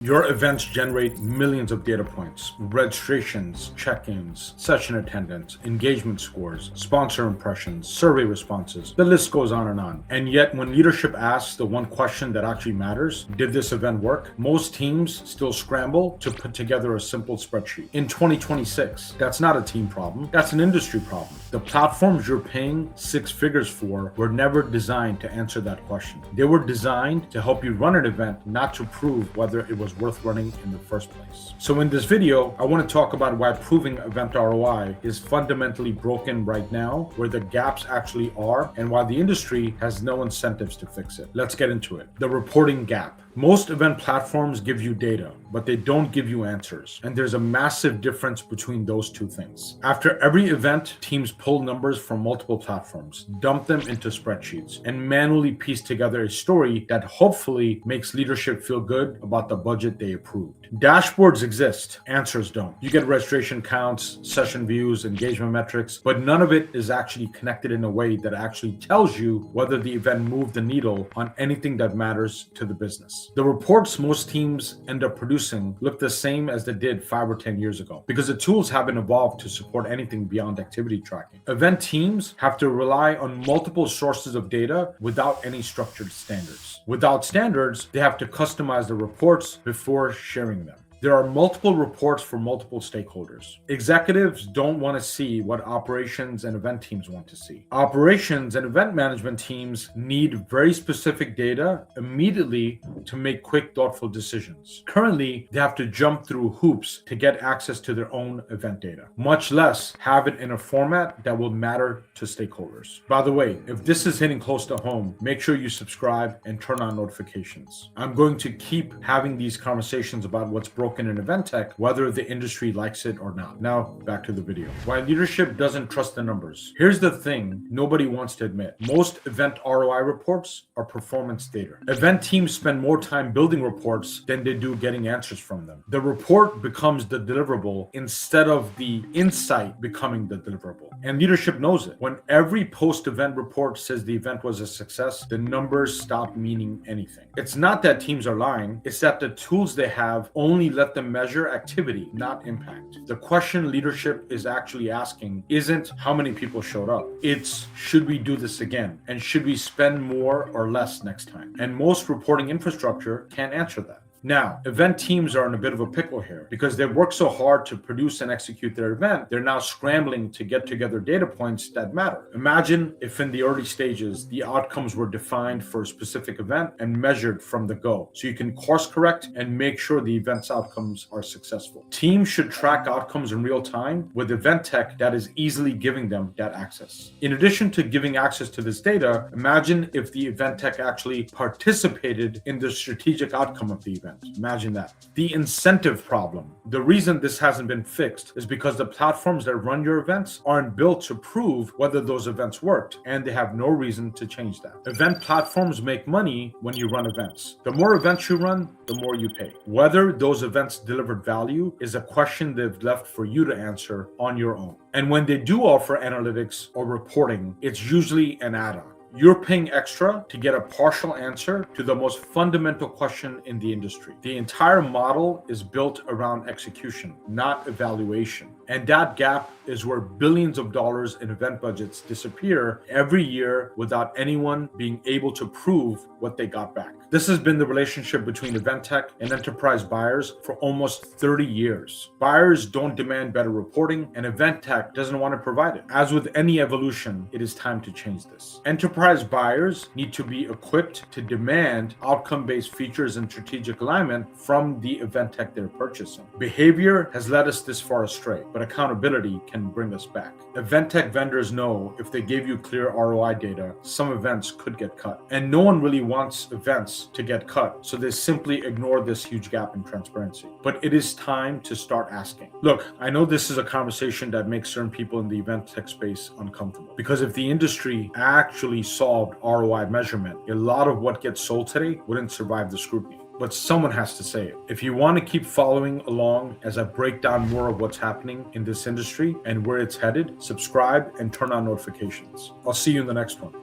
Your events generate millions of data points: registrations, check-ins, session attendance, engagement scores, sponsor impressions, survey responses. The list goes on and on. And yet, when leadership asks the one question that actually matters, did this event work? Most teams still scramble to put together a simple spreadsheet. In 2026, that's not a team problem, that's an industry problem. The platforms you're paying six figures for were never designed to answer that question. They were designed to help you run an event, not to prove whether it was worth running in the first place. So in this video, I want to talk about why proving event ROI is fundamentally broken right now, where the gaps actually are, and why the industry has no incentives to fix it. Let's get into it. The reporting gap. Most event platforms give you data, but they don't give you answers. And there's a massive difference between those two things. After every event, teams pull numbers from multiple platforms, dump them into spreadsheets, and manually piece together a story that hopefully makes leadership feel good about the budget they approved. Dashboards exist, answers don't. You get registration counts, session views, engagement metrics, but none of it is actually connected in a way that actually tells you whether the event moved the needle on anything that matters to the business. The reports most teams end up producing look the same as they did 5 or 10 years ago because the tools haven't evolved to support anything beyond activity tracking. Event teams have to rely on multiple sources of data without any structured standards. Without standards, they have to customize the reports before sharing them. There are multiple reports for multiple stakeholders. Executives don't want to see what operations and event teams want to see. Operations and event management teams need very specific data immediately to make quick, thoughtful decisions. Currently, they have to jump through hoops to get access to their own event data, much less have it in a format that will matter to stakeholders. By the way, if this is hitting close to home, make sure you subscribe and turn on notifications. I'm going to keep having these conversations about what's broken in event tech, whether the industry likes it or not. Now, back to the video. Why leadership doesn't trust the numbers. Here's the thing nobody wants to admit. Most event ROI reports are performance data. Event teams spend more time building reports than they do getting answers from them. The report becomes the deliverable instead of the insight becoming the deliverable. And leadership knows it. When every post-event report says the event was a success, the numbers stop meaning anything. It's not that teams are lying, it's that the tools they have only let them measure activity, not impact. The question leadership is actually asking isn't how many people showed up. It's should we do this again? And should we spend more or less next time? And most reporting infrastructure can't answer that. Now, event teams are in a bit of a pickle here because they've worked so hard to produce and execute their event, they're now scrambling to get together data points that matter. Imagine if in the early stages, the outcomes were defined for a specific event and measured from the go, so you can course correct and make sure the event's outcomes are successful. Teams should track outcomes in real time with event tech that is easily giving them that access. In addition to giving access to this data, imagine if the event tech actually participated in the strategic outcome of the event. Imagine that. The incentive problem. The reason this hasn't been fixed is because the platforms that run your events aren't built to prove whether those events worked, and they have no reason to change that. Event platforms make money when you run events. The more events you run, the more you pay. Whether those events delivered value is a question they've left for you to answer on your own. And when they do offer analytics or reporting, it's usually an add-on. You're paying extra to get a partial answer to the most fundamental question in the industry. The entire model is built around execution, not evaluation. And that gap is where billions of dollars in event budgets disappear every year without anyone being able to prove what they got back. This has been the relationship between event tech and enterprise buyers for almost 30 years. Buyers don't demand better reporting, and event tech doesn't want to provide it. As with any evolution, it is time to change this. Enterprise buyers need to be equipped to demand outcome-based features and strategic alignment from the event tech they're purchasing. Behavior has led us this far astray, but accountability can bring us back. Event tech vendors know if they gave you clear ROI data, some events could get cut. And no one really wants events to get cut, so they simply ignore this huge gap in transparency. But it is time to start asking. Look, I know this is a conversation that makes certain people in the event tech space uncomfortable, because if the industry actually solved ROI measurement, a lot of what gets sold today wouldn't survive the scrutiny. But someone has to say it. If you want to keep following along as I break down more of what's happening in this industry and where it's headed, subscribe and turn on notifications. I'll see you in the next one.